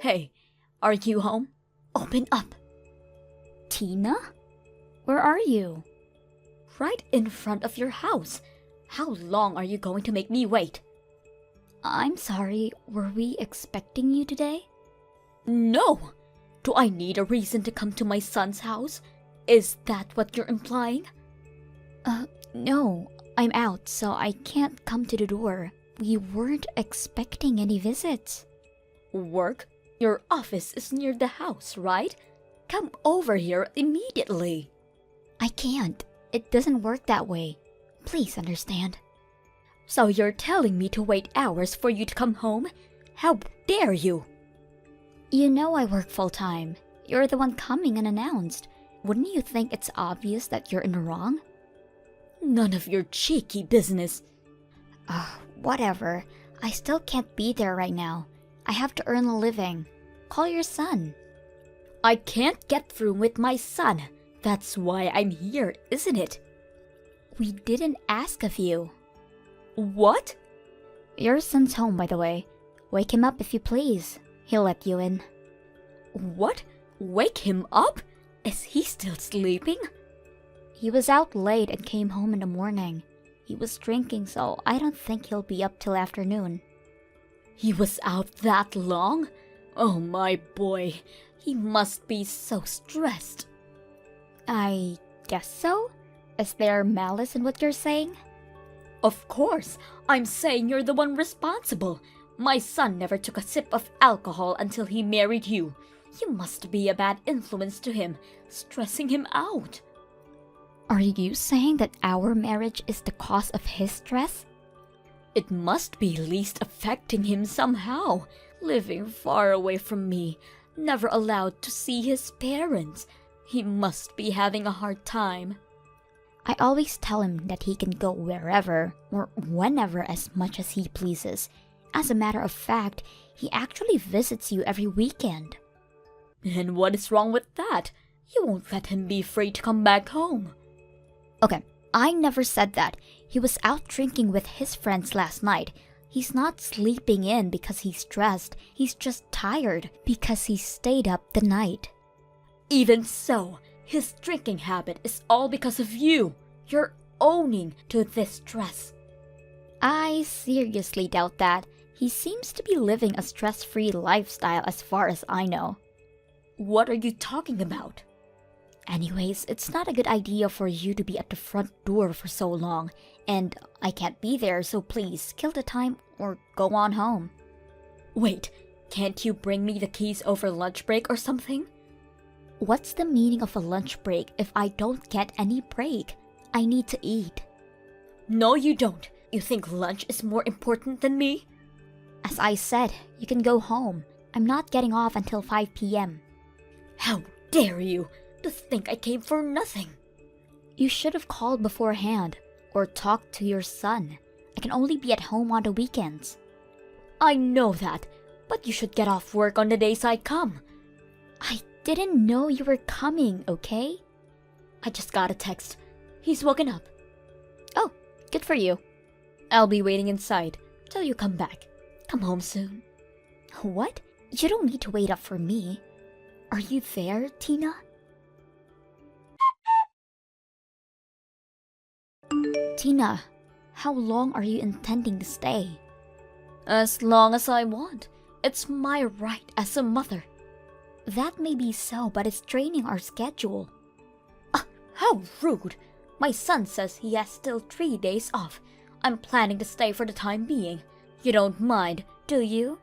Hey, are you home? Open up. Tina? Where are you? Right in front of your house. How long are you going to make me wait? I'm sorry, were we expecting you today? No! Do I need a reason to come to my son's house? Is that what you're implying? No. I'm out, so I can't come to the door. We weren't expecting any visits. Work? Your office is near the house, right? Come over here immediately. I can't. It doesn't work that way. Please understand. So you're telling me to wait hours for you to come home? How dare you? You know I work full-time. You're the one coming unannounced. Wouldn't you think it's obvious that you're in the wrong? None of your cheeky business. Whatever. I still can't be there right now. I have to earn a living. Call your son. I can't get through with my son. That's why I'm here, isn't it? We didn't ask of you. What? Your son's home, by the way. Wake him up if you please. He'll let you in. What? Wake him up? Is he still sleeping? He was out late and came home in the morning. He was drinking, so I don't think he'll be up till afternoon. He was out that long? Oh my boy, he must be so stressed. I guess so? Is there malice in what you're saying? Of course, I'm saying you're the one responsible. My son never took a sip of alcohol until he married you. You must be a bad influence to him, stressing him out. Are you saying that our marriage is the cause of his stress? It must be least affecting him somehow, living far away from me, never allowed to see his parents. He must be having a hard time. I always tell him that he can go wherever or whenever as much as he pleases. As a matter of fact, he actually visits you every weekend. And what is wrong with that? You won't let him be free to come back home. Okay, I never said that. He was out drinking with his friends last night. He's not sleeping in because he's stressed. He's just tired because he stayed up the night. Even so, his drinking habit is all because of you. You're owning to this stress. I seriously doubt that. He seems to be living a stress-free lifestyle as far as I know. What are you talking about? Anyways, it's not a good idea for you to be at the front door for so long, and I can't be there, so please kill the time or go on home. Wait, can't you bring me the keys over lunch break or something? What's the meaning of a lunch break if I don't get any break? I need to eat. No, you don't. You think lunch is more important than me? As I said, you can go home. I'm not getting off until 5 p.m. How dare you! To think I came for nothing. You should have called beforehand or talked to your son. I can only be at home on the weekends. I know that, but you should get off work on the days I come. I didn't know you were coming, okay? I just got a text. He's woken up. Oh, good for you. I'll be waiting inside till you come back. Come home soon. What? You don't need to wait up for me. Are you there, Tina? Tina, how long are you intending to stay? As long as I want. It's my right as a mother. That may be so, but it's draining our schedule. How rude! My son says he has still 3 days off. I'm planning to stay for the time being. You don't mind, do you?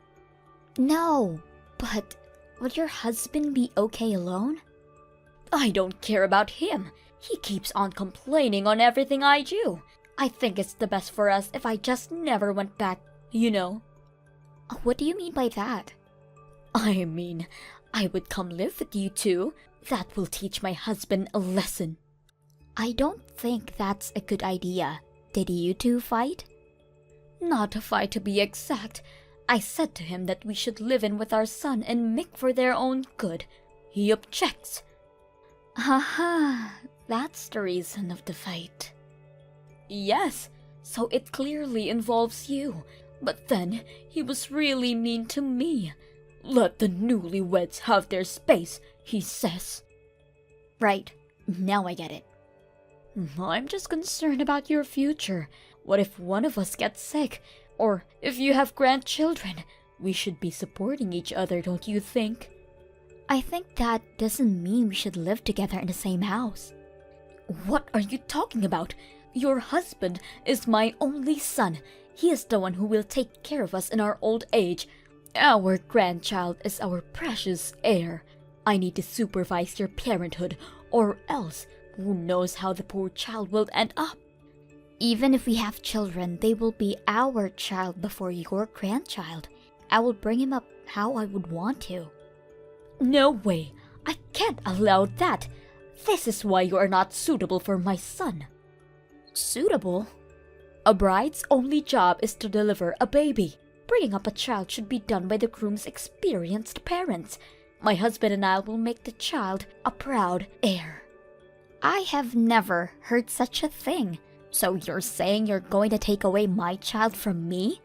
No, but would your husband be okay alone? I don't care about him. He keeps on complaining on everything I do. I think it's the best for us if I just never went back, you know. What do you mean by that? I mean, I would come live with you two. That will teach my husband a lesson. I don't think that's a good idea. Did you two fight? Not a fight to be exact. I said to him that we should live in with our son and make for their own good. He objects. Haha, that's the reason of the fight. Yes, so it clearly involves you. But then, he was really mean to me. Let the newlyweds have their space, he says. Right, now I get it. I'm just concerned about your future. What if one of us gets sick? Or if you have grandchildren? We should be supporting each other, don't you think? I think that doesn't mean we should live together in the same house. What are you talking about? Your husband is my only son. He is the one who will take care of us in our old age. Our grandchild is our precious heir. I need to supervise your parenthood, or else who knows how the poor child will end up. Even if we have children, they will be our child before your grandchild. I will bring him up how I would want to. No way. I can't allow that. This is why you are not suitable for my son. Suitable? A bride's only job is to deliver a baby. Bringing up a child should be done by the groom's experienced parents. My husband and I will make the child a proud heir. I have never heard such a thing. So you're saying you're going to take away my child from me?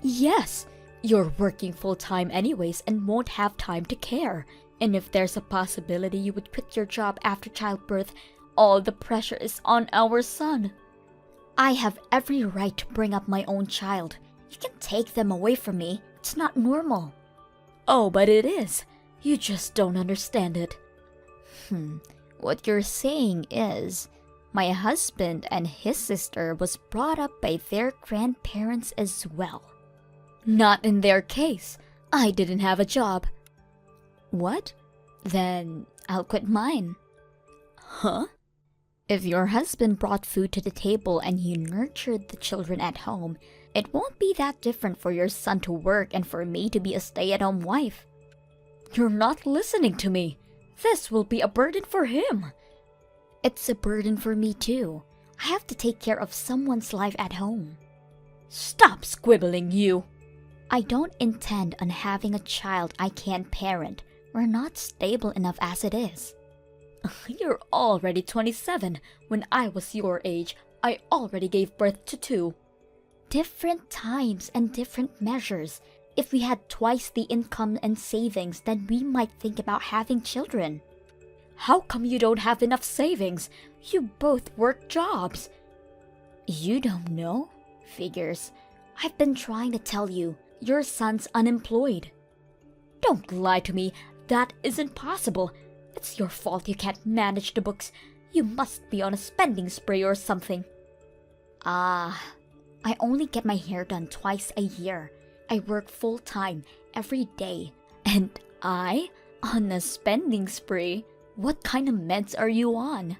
Yes. You're working full-time anyways and won't have time to care. And if there's a possibility you would quit your job after childbirth, all the pressure is on our son. I have every right to bring up my own child. You can take them away from me. It's not normal. Oh, but it is. You just don't understand it. What you're saying is, my husband and his sister was brought up by their grandparents as well. Not in their case. I didn't have a job. What? Then I'll quit mine. Huh? If your husband brought food to the table and you nurtured the children at home, it won't be that different for your son to work and for me to be a stay-at-home wife. You're not listening to me. This will be a burden for him. It's a burden for me too. I have to take care of someone's life at home. Stop squibbling, you. I don't intend on having a child I can't parent. We're not stable enough as it is. You're already 27. When I was your age, I already gave birth to 2. Different times and different measures. If we had twice the income and savings, then we might think about having children. How come you don't have enough savings? You both work jobs. You don't know? Figures. I've been trying to tell you. Your son's unemployed. Don't lie to me. That isn't possible. It's your fault you can't manage the books. You must be on a spending spree or something. I only get my hair done twice a year. I work full-time every day. And I? On a spending spree? What kind of meds are you on?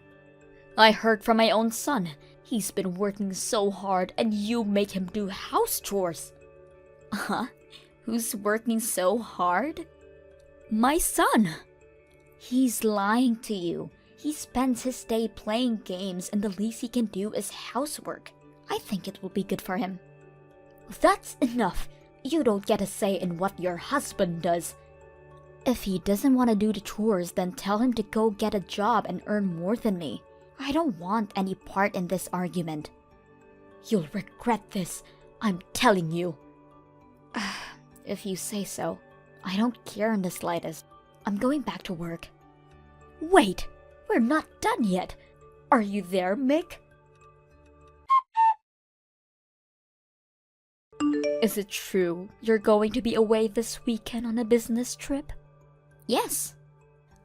I heard from my own son. He's been working so hard and you make him do house chores. Huh? Who's working so hard? My son. He's lying to you. He spends his day playing games and the least he can do is housework. I think it will be good for him. That's enough. You don't get a say in what your husband does. If he doesn't want to do the chores, then tell him to go get a job and earn more than me. I don't want any part in this argument. You'll regret this. I'm telling you. If you say so. I don't care in the slightest. I'm going back to work. Wait! We're not done yet. Are you there, Mick? Is it true you're going to be away this weekend on a business trip? Yes.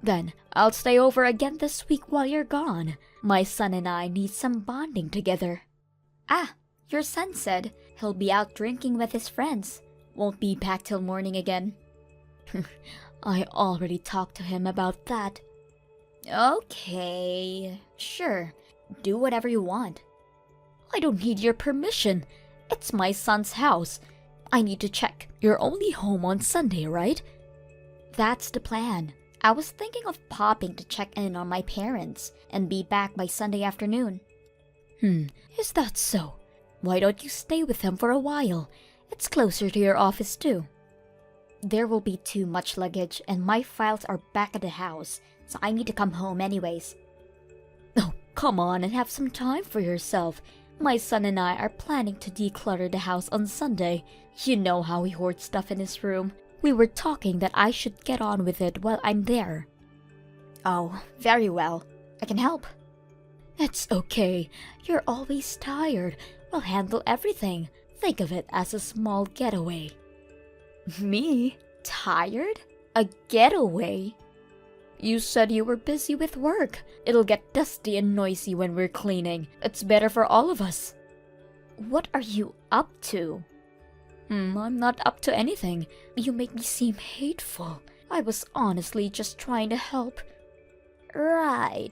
Then I'll stay over again this week while you're gone. My son and I need some bonding together. Your son said he'll be out drinking with his friends. Won't be back till morning again. I already talked to him about that. Okay, sure. Do whatever you want. I don't need your permission. It's my son's house. I need to check. You're only home on Sunday, right? That's the plan. I was thinking of popping to check in on my parents and be back by Sunday afternoon. Is that so? Why don't you stay with them for a while? It's closer to your office too. There will be too much luggage and my files are back at the house, so I need to come home anyways. Oh, come on and have some time for yourself. My son and I are planning to declutter the house on Sunday. You know how he hoards stuff in his room. We were talking that I should get on with it while I'm there. Oh, very well. I can help. It's okay. You're always tired. We'll handle everything. Think of it as a small getaway. Me? Tired? A getaway? You said you were busy with work. It'll get dusty and noisy when we're cleaning. It's better for all of us. What are you up to? I'm not up to anything. You make me seem hateful. I was honestly just trying to help. Right.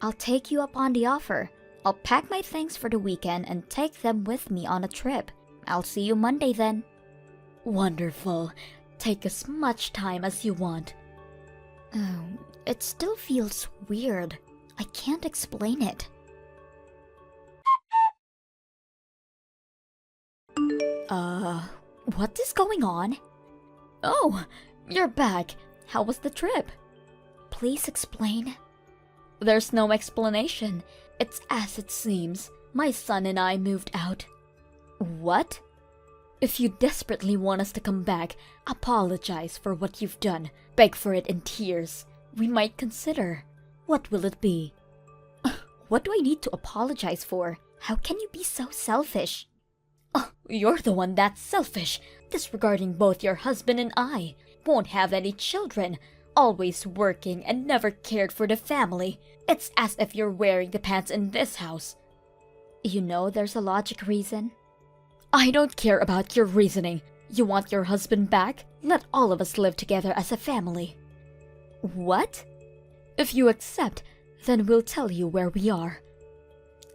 I'll take you up on the offer. I'll pack my things for the weekend and take them with me on a trip. I'll see you Monday then. Wonderful. Take as much time as you want. It still feels weird. I can't explain it. What is going on? Oh, you're back. How was the trip? Please explain. There's no explanation. It's as it seems. My son and I moved out. What? If you desperately want us to come back, apologize for what you've done. Beg for it in tears. We might consider. What will it be? What do I need to apologize for? How can you be so selfish? You're the one that's selfish, disregarding both your husband and I. Won't have any children. Always working and never cared for the family. It's as if you're wearing the pants in this house. You know there's a logic reason. I don't care about your reasoning. You want your husband back? Let all of us live together as a family. What? If you accept, then we'll tell you where we are.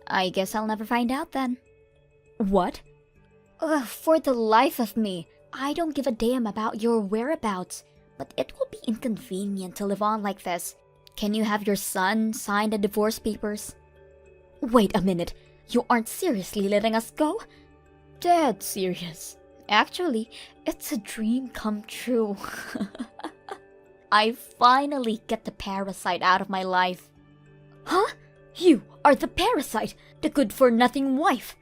I guess I'll never find out then. What? For the life of me, I don't give a damn about your whereabouts, but it will be inconvenient to live on like this. Can you have your son sign the divorce papers? Wait a minute, you aren't seriously letting us go? Dead serious. Actually, it's a dream come true. I finally get the parasite out of my life. Huh? You are the parasite, the good-for-nothing wife.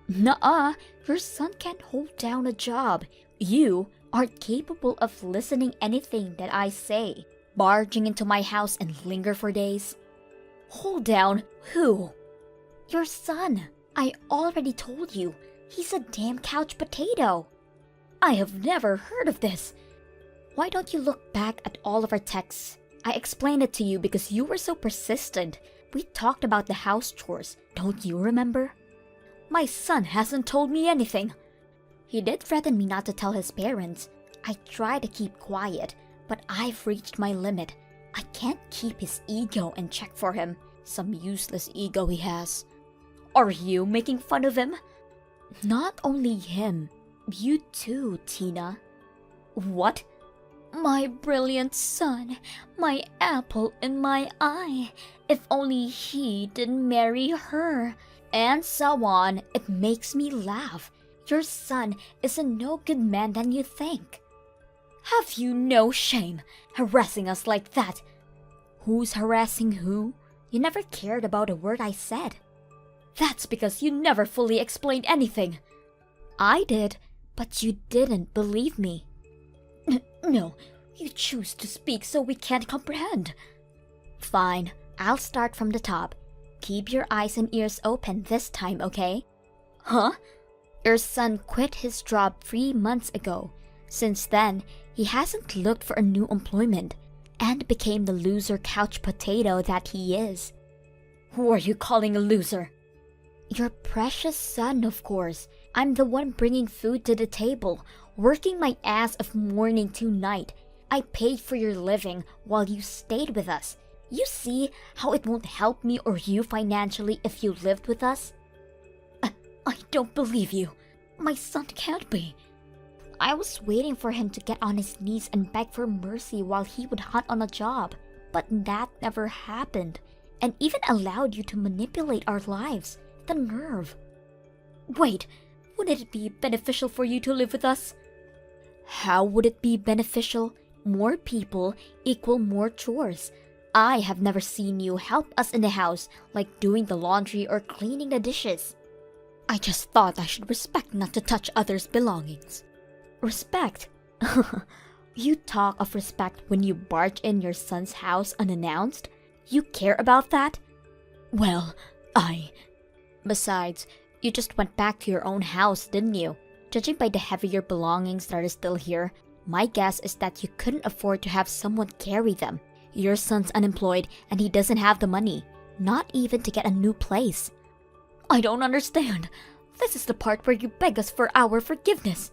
Nuh-uh, your son can't hold down a job. You aren't capable of listening anything that I say. Barging into my house and linger for days. Hold down who? Your son. I already told you. He's a damn couch potato. I have never heard of this. Why don't you look back at all of our texts? I explained it to you because you were so persistent. We talked about the house chores. Don't you remember? My son hasn't told me anything. He did threaten me not to tell his parents. I try to keep quiet, but I've reached my limit. I can't keep his ego in check for him. Some useless ego he has. Are you making fun of him? Not only him, you too, Tina. What? My brilliant son, my apple in my eye. If only he didn't marry her. And so on. It makes me laugh. Your son is a no good man than you think. Have you no shame, harassing us like that? Who's harassing who? You never cared about a word I said. That's because you never fully explained anything. I did, but you didn't believe me. No, you choose to speak so we can't comprehend. Fine, I'll start from the top. Keep your eyes and ears open this time, okay? Huh? Your son quit his job 3 months ago. Since then, he hasn't looked for a new employment and became the loser couch potato that he is. Who are you calling a loser? Your precious son, of course. I'm the one bringing food to the table, working my ass off morning to night. I paid for your living while you stayed with us. You see how it won't help me or you financially if you lived with us? I don't believe you. My son can't be. I was waiting for him to get on his knees and beg for mercy while he would hunt on a job. But that never happened, and even allowed you to manipulate our lives. The nerve. Wait, wouldn't it be beneficial for you to live with us? How would it be beneficial? More people equal more chores. I have never seen you help us in the house, like doing the laundry or cleaning the dishes. I just thought I should respect not to touch others' belongings. Respect? You talk of respect when you barge in your son's house unannounced? You care about that? Well, Besides, you just went back to your own house, didn't you? Judging by the heavier belongings that are still here, my guess is that you couldn't afford to have someone carry them. Your son's unemployed and he doesn't have the money, not even to get a new place. I don't understand. This is the part where you beg us for our forgiveness.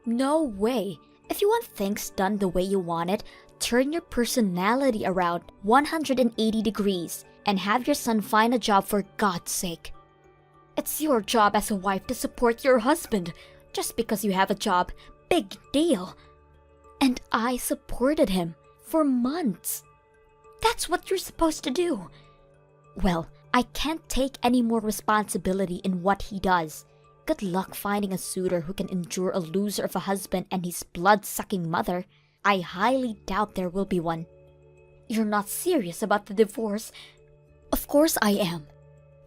No way. If you want things done the way you want it, turn your personality around 180 degrees and have your son find a job for God's sake. It's your job as a wife to support your husband. Just because you have a job, big deal. And I supported him for months. That's what you're supposed to do. Well, I can't take any more responsibility in what he does. Good luck finding a suitor who can endure a loser of a husband and his blood-sucking mother. I highly doubt there will be one. You're not serious about the divorce? Of course I am.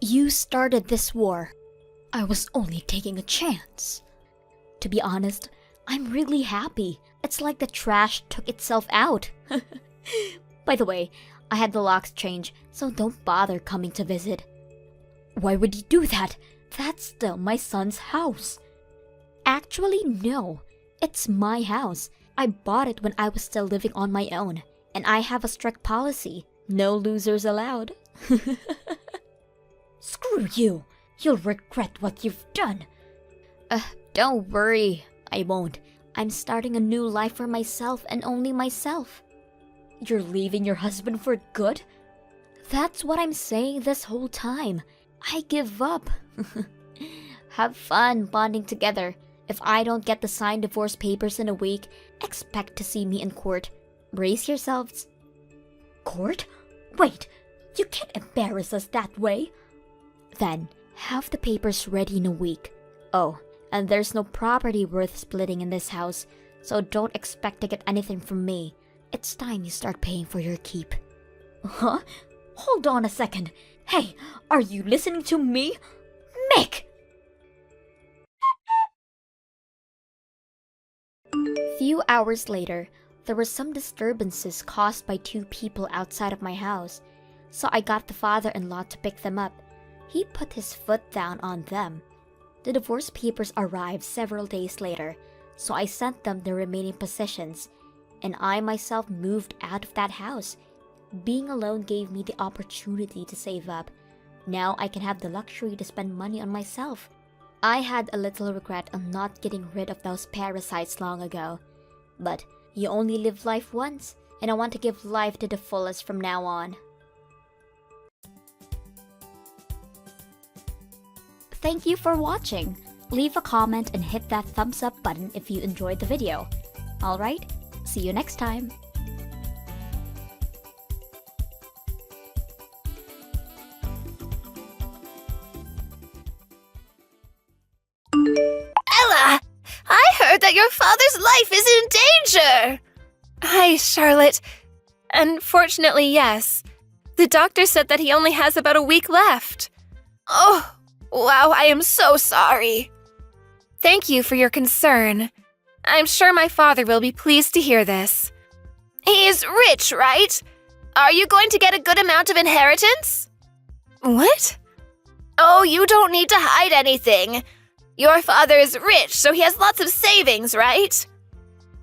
You started this war. I was only taking a chance. To be honest, I'm really happy. It's like the trash took itself out. By the way, I had the locks changed, so don't bother coming to visit. Why would you do that? That's still my son's house. Actually, no. It's my house. I bought it when I was still living on my own, and I have a strict policy. No losers allowed. Screw you. You'll regret what you've done. Don't worry. I won't. I'm starting a new life for myself and only myself. You're leaving your husband for good? That's what I'm saying this whole time. I give up. Have fun bonding together. If I don't get the signed divorce papers in a week, expect to see me in court. Brace yourselves. Court? Wait, you can't embarrass us that way. Then, have the papers ready in a week. Oh, and there's no property worth splitting in this house, so don't expect to get anything from me. It's time you start paying for your keep. Huh? Hold on a second. Hey, are you listening to me? Mick! Few hours later, there were some disturbances caused by two people outside of my house, so I got the father-in-law to pick them up. He put his foot down on them. The divorce papers arrived several days later, so I sent them the remaining possessions, and I myself moved out of that house. Being alone gave me the opportunity to save up. Now I can have the luxury to spend money on myself. I had a little regret on not getting rid of those parasites long ago. But you only live life once, and I want to give life to the fullest from now on. Thank you for watching. Leave a comment and hit that thumbs up button if you enjoyed the video. Alright, see you next time. Ella! I heard that your father's life is in danger! Hi, Charlotte. Unfortunately, yes. The doctor said that he only has about a week left. Oh, wow, I am so sorry. Thank you for your concern. I'm sure my father will be pleased to hear this. He is rich, right? Are you going to get a good amount of inheritance? What? Oh, you don't need to hide anything. Your father is rich, so he has lots of savings, right?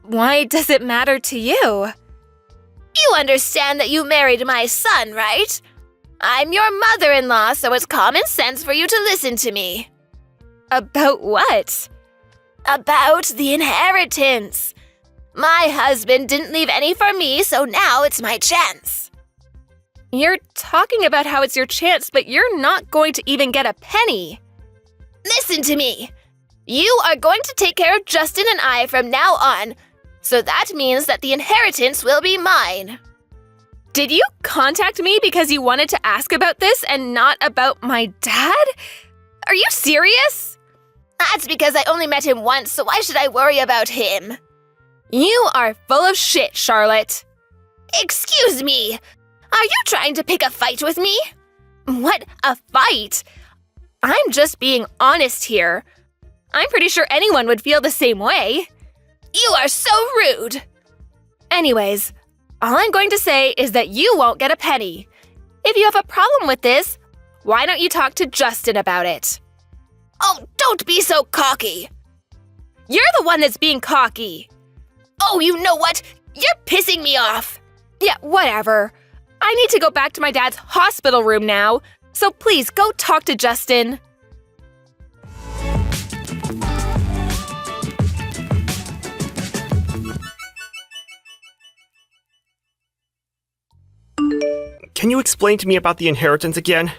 Why does it matter to you? You understand that you married my son, right? I'm your mother-in-law, so it's common sense for you to listen to me. About what? About the inheritance. My husband didn't leave any for me, so now it's my chance. You're talking about how it's your chance, but you're not going to even get a penny. Listen to me. You are going to take care of Justin and I from now on, so that means that the inheritance will be mine. Did you contact me because you wanted to ask about this and not about my dad? Are you serious? That's because I only met him once, so why should I worry about him? You are full of shit, Charlotte. Excuse me. Are you trying to pick a fight with me? What, a fight? I'm just being honest here. I'm pretty sure anyone would feel the same way. You are so rude. Anyways, all I'm going to say is that you won't get a penny. If you have a problem with this, why don't you talk to Justin about it? Oh, don't be so cocky. You're the one that's being cocky. Oh, you know what? You're pissing me off. Yeah, whatever. I need to go back to my dad's hospital room now, so please go talk to Justin. Can you explain to me about the inheritance again?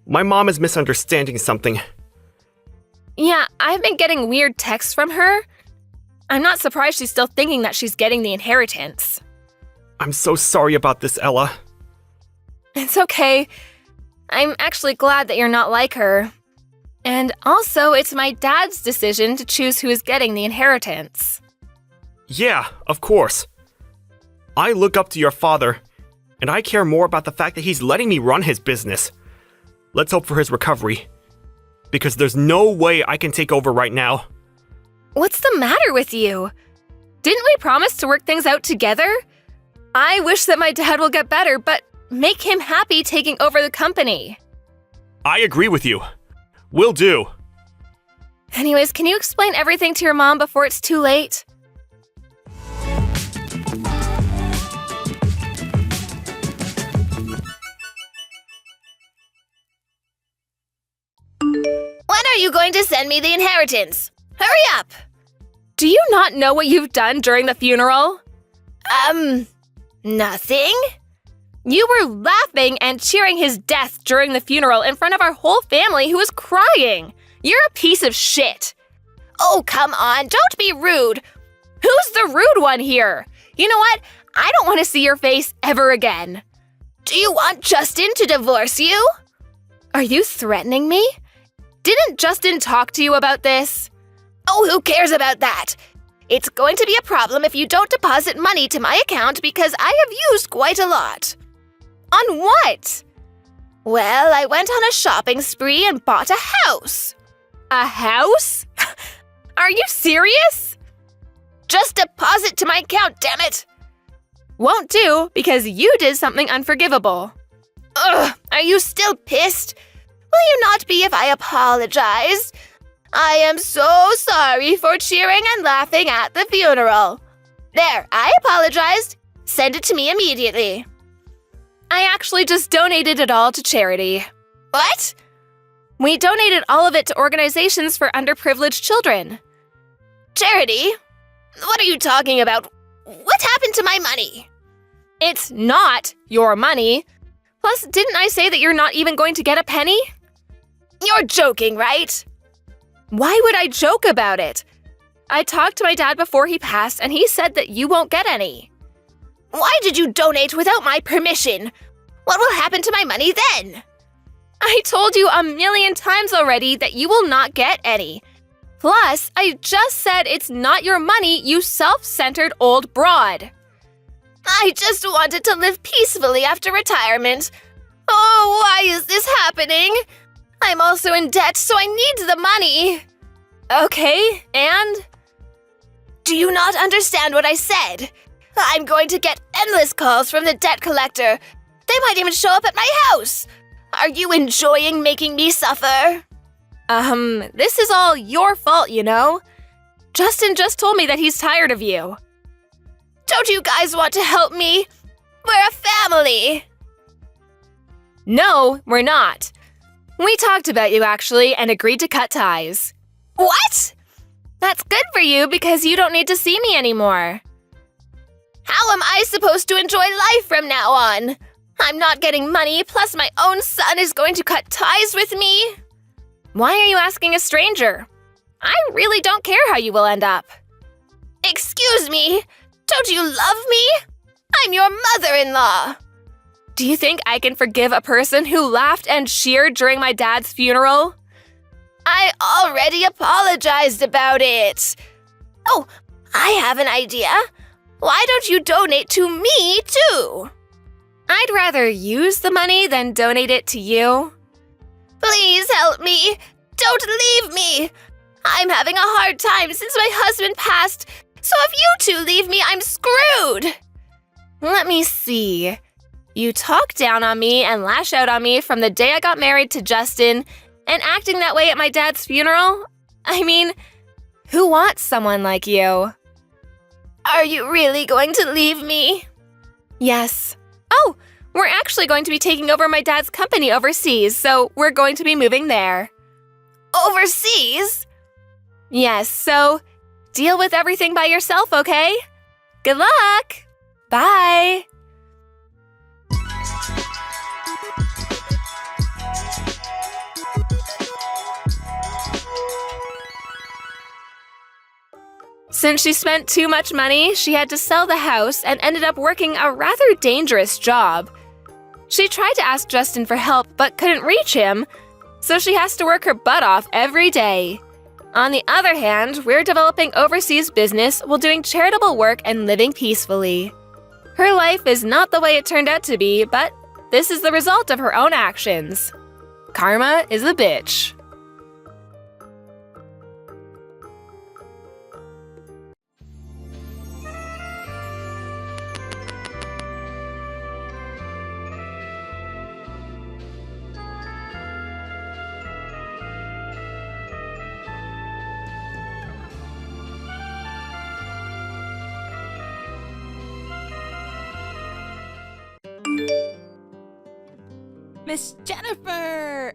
My mom is misunderstanding something. Yeah, I've been getting weird texts from her. I'm not surprised she's still thinking that she's getting the inheritance. I'm so sorry about this, Ella. It's okay. I'm actually glad that you're not like her. And also, it's my dad's decision to choose who is getting the inheritance. Yeah, of course. I look up to your father, and I care more about the fact that he's letting me run his business. Let's hope for his recovery. Because there's no way I can take over right now. What's the matter with you? Didn't we promise to work things out together? I wish that my dad will get better, but make him happy taking over the company. I agree with you. Will do. Anyways, can you explain everything to your mom before it's too late? When are you going to send me the inheritance? Hurry up! Do you not know what you've done during the funeral? Nothing? You were laughing and cheering his death during the funeral in front of our whole family who was crying. You're a piece of shit. Oh, come on, don't be rude. Who's the rude one here? You know what? I don't want to see your face ever again. Do you want Justin to divorce you? Are you threatening me? Didn't Justin talk to you about this? Oh, who cares about that? It's going to be a problem if you don't deposit money to my account because I have used quite a lot. On what? Well, I went on a shopping spree and bought a house. A house? Are you serious? Just deposit to my account, damn it! Won't do because you did something unforgivable. Ugh, are you still pissed? Will you not be if I apologize? I am so sorry for cheering and laughing at the funeral. There, I apologized. Send it to me immediately. I actually just donated it all to charity. What? We donated all of it to organizations for underprivileged children. Charity? What are you talking about? What happened to my money? It's not your money. Plus, didn't I say that you're not even going to get a penny? You're joking, right? Why would I joke about it? I talked to my dad before he passed, and he said that you won't get any. Why did you donate without my permission? What will happen to my money then? I told you 1,000,000 times already that you will not get any. Plus, I just said it's not your money, you self-centered old broad. I just wanted to live peacefully after retirement. Oh, why is this happening? I'm also in debt, so I need the money. Okay, and? Do you not understand what I said? I'm going to get endless calls from the debt collector. They might even show up at my house. Are you enjoying making me suffer? This is all your fault, you know. Justin just told me that he's tired of you. Don't you guys want to help me? We're a family. No, we're not. We talked about you, actually, and agreed to cut ties. What? That's good for you because you don't need to see me anymore. How am I supposed to enjoy life from now on? I'm not getting money, plus my own son is going to cut ties with me. Why are you asking a stranger? I really don't care how you will end up. Excuse me, don't you love me? I'm your mother-in-law. Do you think I can forgive a person who laughed and cheered during my dad's funeral? I already apologized about it. Oh, I have an idea. Why don't you donate to me, too? I'd rather use the money than donate it to you. Please help me. Don't leave me. I'm having a hard time since my husband passed, So if you two leave me, I'm screwed! Let me see. You talk down on me and lash out on me from the day I got married to Justin, and acting that way at my dad's funeral? I mean, who wants someone like you? Are you really going to leave me? Yes. Oh, we're actually going to be taking over my dad's company overseas, so we're going to be moving there. Overseas? Yes, so deal with everything by yourself, okay? Good luck! Bye! Since she spent too much money, she had to sell the house and ended up working a rather dangerous job. She tried to ask Justin for help but couldn't reach him, so she has to work her butt off every day. On the other hand, we're developing overseas business while doing charitable work and living peacefully. Her life is not the way it turned out to be, but this is the result of her own actions. Karma is a bitch. Miss Jennifer!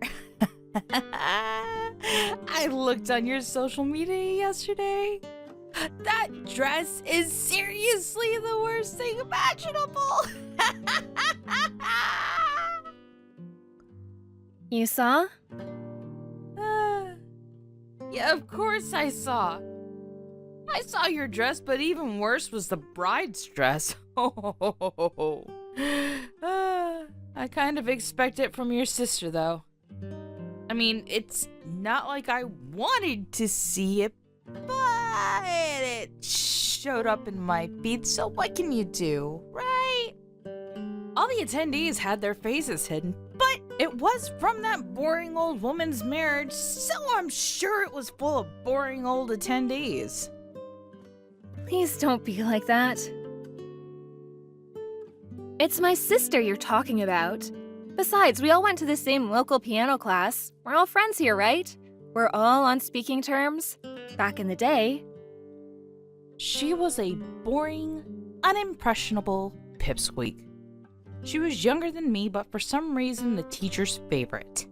I looked on your social media yesterday. That dress is seriously the worst thing imaginable. You saw? Yeah, of course I saw. I saw your dress, but even worse was the bride's dress. I kind of expect it from your sister, though. I mean, it's not like I wanted to see it, but it showed up in my feed, so what can you do, right? All the attendees had their faces hidden, but it was from that boring old woman's marriage, so I'm sure it was full of boring old attendees. Please don't be like that. It's my sister you're talking about. Besides, we all went to the same local piano class. We're all friends here, right? We're all on speaking terms. Back in the day. She was a boring, unimpressionable pipsqueak. She was younger than me, but for some reason the teacher's favorite.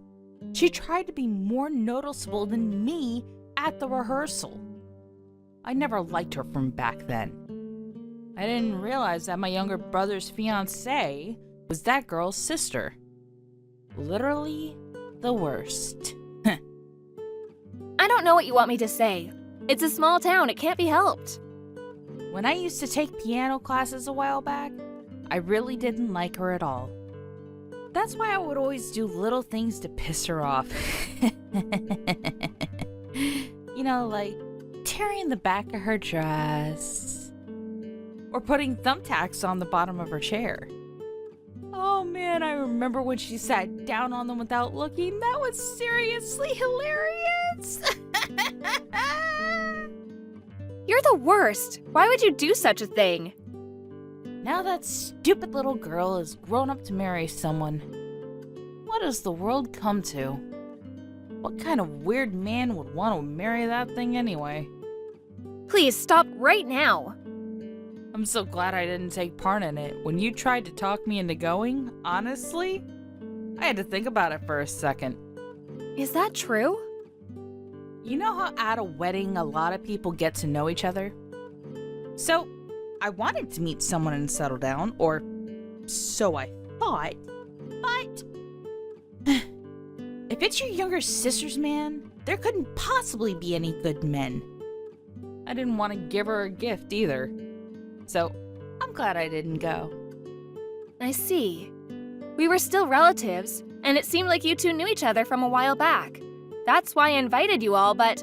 She tried to be more noticeable than me at the rehearsal. I never liked her from back then. I didn't realize that my younger brother's fiancée was that girl's sister. Literally the worst. I don't know what you want me to say. It's a small town, it can't be helped. When I used to take piano classes a while back, I really didn't like her at all. That's why I would always do little things to piss her off. You know, like tearing the back of her dress. Or putting thumbtacks on the bottom of her chair. Oh man, I remember when she sat down on them without looking. That was seriously hilarious. You're the worst. Why would you do such a thing? Now that stupid little girl is grown up to marry someone. What does the world come to? What kind of weird man would want to marry that thing anyway? Please stop right now. I'm so glad I didn't take part in it. When you tried to talk me into going, honestly, I had to think about it for a second. Is that true? You know how at a wedding a lot of people get to know each other? So, I wanted to meet someone and settle down, or so I thought, but if it's your younger sister's man, there couldn't possibly be any good men. I didn't want to give her a gift either. So, I'm glad I didn't go. I see. We were still relatives, and it seemed like you two knew each other from a while back. That's why I invited you all, but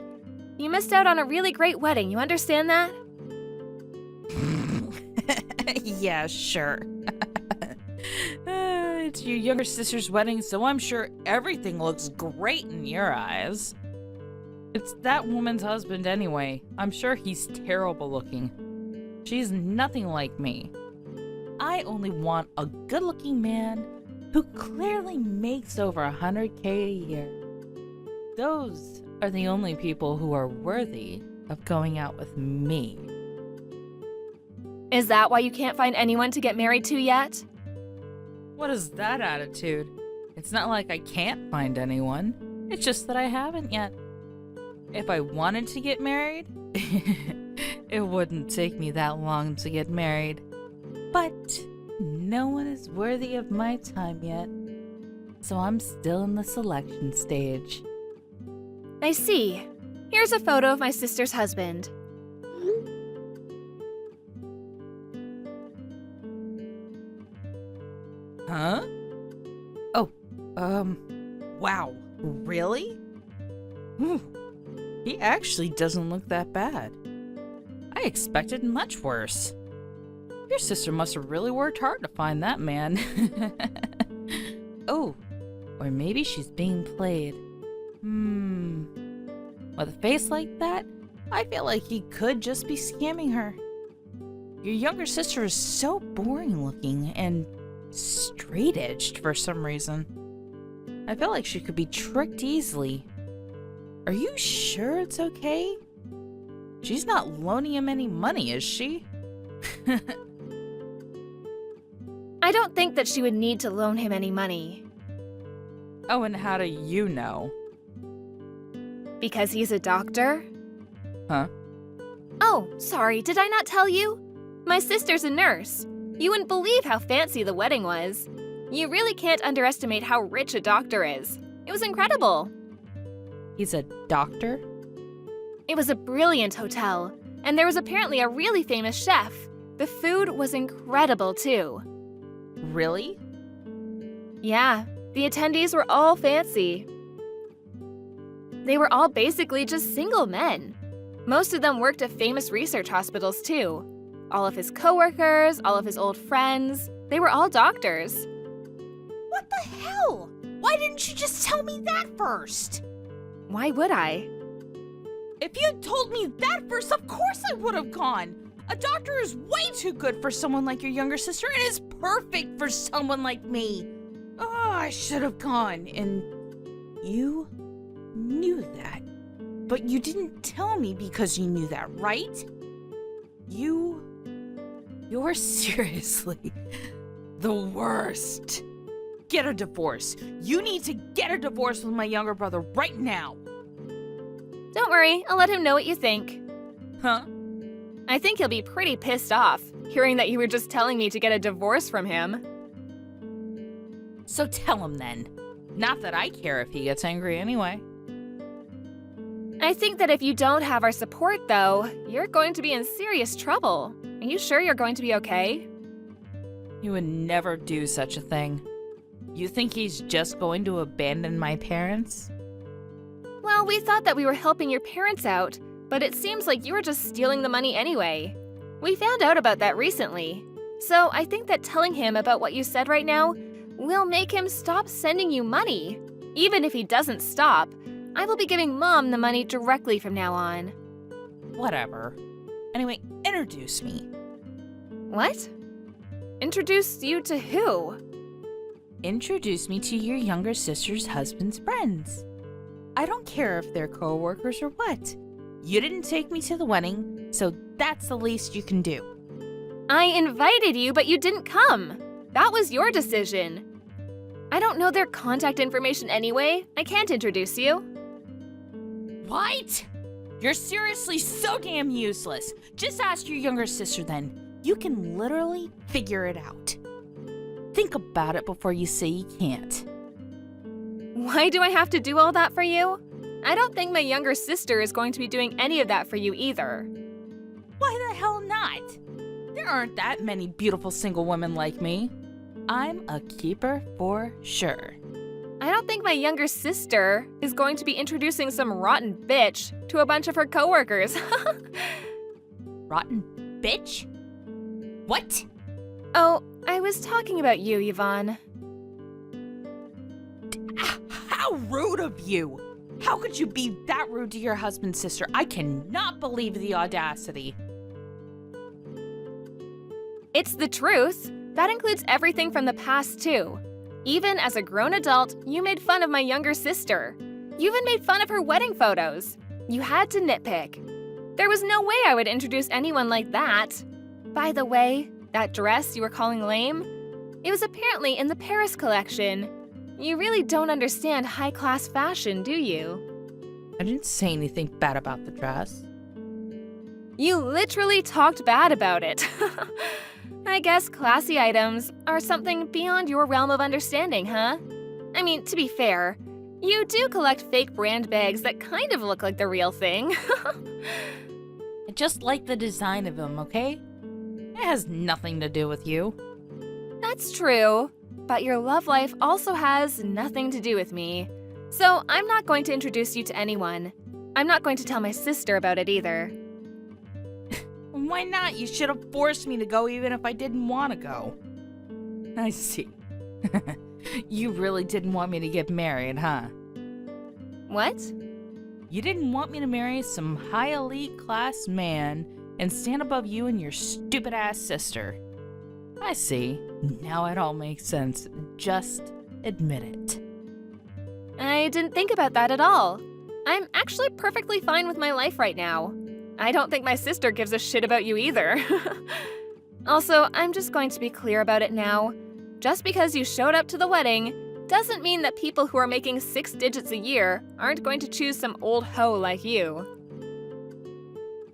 you missed out on a really great wedding, you understand that? Yeah, sure. It's your younger sister's wedding, so I'm sure everything looks great in your eyes. It's that woman's husband anyway. I'm sure he's terrible looking. She's nothing like me. I only want a good-looking man who clearly makes over 100K a year. Those are the only people who are worthy of going out with me. Is that why you can't find anyone to get married to yet? What is that attitude? It's not like I can't find anyone. It's just that I haven't yet. If I wanted to get married, it wouldn't take me that long to get married. But no one is worthy of my time yet. So I'm still in the selection stage. I see. Here's a photo of my sister's husband. Huh? Oh, wow. Really? He actually doesn't look that bad. I expected much worse. Your sister must have really worked hard to find that man. Oh, or maybe she's being played. With a face like that, I feel like he could just be scamming her. Your younger sister is so boring looking and straight-edged for some reason. I feel like she could be tricked easily. Are you sure it's okay? She's not loaning him any money, is she? I don't think that she would need to loan him any money. Oh, and how do you know? Because he's a doctor? Huh? Oh, sorry, did I not tell you? My sister's a nurse. You wouldn't believe how fancy the wedding was. You really can't underestimate how rich a doctor is. It was incredible. He's a doctor? It was a brilliant hotel, and there was apparently a really famous chef. The food was incredible, too. Really? Yeah, the attendees were all fancy. They were all basically just single men. Most of them worked at famous research hospitals, too. All of his coworkers, all of his old friends, they were all doctors. What the hell? Why didn't you just tell me that first? Why would I? If you'd told me that first, of course I would have gone. A doctor is way too good for someone like your younger sister and is perfect for someone like me. Oh, I should have gone. And you knew that. But you didn't tell me because you knew that, right? You're seriously the worst. Get a divorce. You need to get a divorce with my younger brother right now. Don't worry, I'll let him know what you think. Huh? I think he'll be pretty pissed off, hearing that you were just telling me to get a divorce from him. So tell him then. Not that I care if he gets angry anyway. I think that if you don't have our support, though, you're going to be in serious trouble. Are you sure you're going to be okay? He would never do such a thing. You think he's just going to abandon my parents? Well, we thought that we were helping your parents out, but it seems like you were just stealing the money anyway. We found out about that recently. So I think that telling him about what you said right now will make him stop sending you money. Even if he doesn't stop, I will be giving Mom the money directly from now on. Whatever. Anyway, introduce me. What? Introduce you to who? Introduce me to your younger sister's husband's friends. I don't care if they're co-workers or what. You didn't take me to the wedding, so that's the least you can do. I invited you, but you didn't come. That was your decision. I don't know their contact information anyway. I can't introduce you. What? You're seriously so damn useless. Just ask your younger sister then. You can literally figure it out. Think about it before you say you can't. Why do I have to do all that for you? I don't think my younger sister is going to be doing any of that for you either. Why the hell not? There aren't that many beautiful single women like me. I'm a keeper for sure. I don't think my younger sister is going to be introducing some rotten bitch to a bunch of her coworkers. Rotten bitch? What? Oh, I was talking about you, Yvonne. How rude of you! How could you be that rude to your husband's sister? I cannot believe the audacity. It's the truth. That includes everything from the past, too. Even as a grown adult, you made fun of my younger sister. You even made fun of her wedding photos. You had to nitpick. There was no way I would introduce anyone like that. By the way, that dress you were calling lame? It was apparently in the Paris collection. You really don't understand high-class fashion, do you? I didn't say anything bad about the dress. You literally talked bad about it. I guess classy items are something beyond your realm of understanding, huh? I mean, to be fair, you do collect fake brand bags that kind of look like the real thing. I just like the design of them, okay? It has nothing to do with you. That's true, but your love life also has nothing to do with me. So I'm not going to introduce you to anyone. I'm not going to tell my sister about it either. Why not? You should have forced me to go even if I didn't want to go. I see. You really didn't want me to get married, huh? What? You didn't want me to marry some high elite class man and stand above you and your stupid ass sister. I see. Now it all makes sense. Just admit it. I didn't think about that at all. I'm actually perfectly fine with my life right now. I don't think my sister gives a shit about you either. Also, I'm just going to be clear about it now. Just because you showed up to the wedding doesn't mean that people who are making 6 digits a year aren't going to choose some old hoe like you.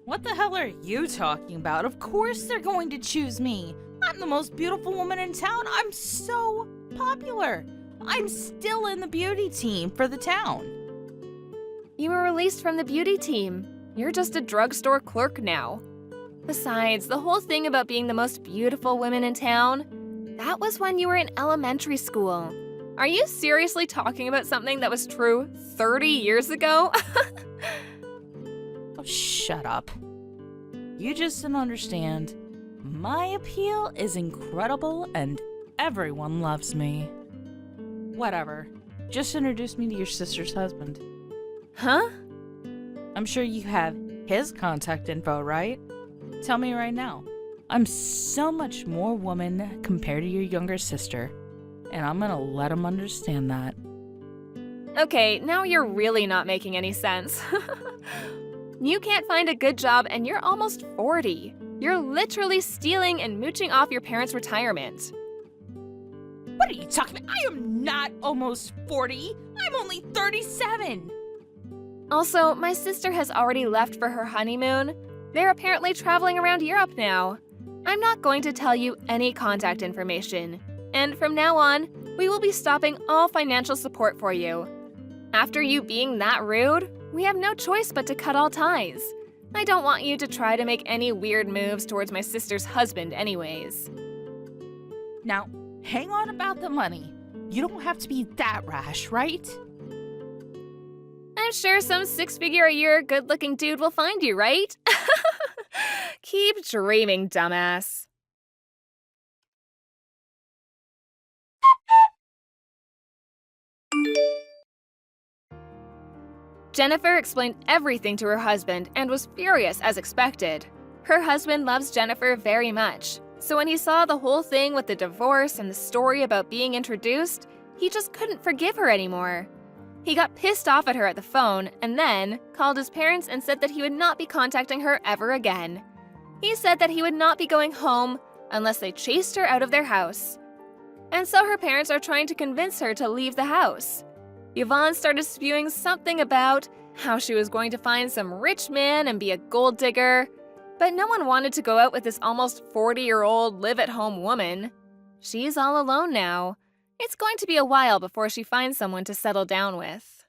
What the hell are you talking about? Of course they're going to choose me. I'm the most beautiful woman in town. I'm so popular. I'm still in the beauty team for the town. You were released from the beauty team. You're just a drugstore clerk now. Besides, the whole thing about being the most beautiful woman in town, that was when you were in elementary school. Are you seriously talking about something that was true 30 years ago? Oh, shut up. You just don't understand. My appeal is incredible and everyone loves me. Whatever. Just introduce me to your sister's husband. Huh? I'm sure you have his contact info, right? Tell me right now. I'm so much more woman compared to your younger sister, and I'm gonna let him understand that. Okay, now you're really not making any sense. You can't find a good job and you're almost 40. You're literally stealing and mooching off your parents' retirement. What are you talking about? I am not almost 40. I'm only 37. Also, my sister has already left for her honeymoon. They're apparently traveling around Europe now. I'm not going to tell you any contact information. And from now on, we will be stopping all financial support for you. After you being that rude, we have no choice but to cut all ties. I don't want you to try to make any weird moves towards my sister's husband anyways. Now, hang on about the money. You don't have to be that rash, right? I'm sure some 6-figure-a-year good-looking dude will find you, right? Keep dreaming, dumbass. Jennifer explained everything to her husband and was furious as expected. Her husband loves Jennifer very much, so when he saw the whole thing with the divorce and the story about being introduced, he just couldn't forgive her anymore. He got pissed off at her at the phone and then called his parents and said that he would not be contacting her ever again. He said that he would not be going home unless they chased her out of their house. And so her parents are trying to convince her to leave the house. Yvonne started spewing something about how she was going to find some rich man and be a gold digger, but no one wanted to go out with this almost 40-year-old live-at-home woman. She's all alone now. It's going to be a while before she finds someone to settle down with.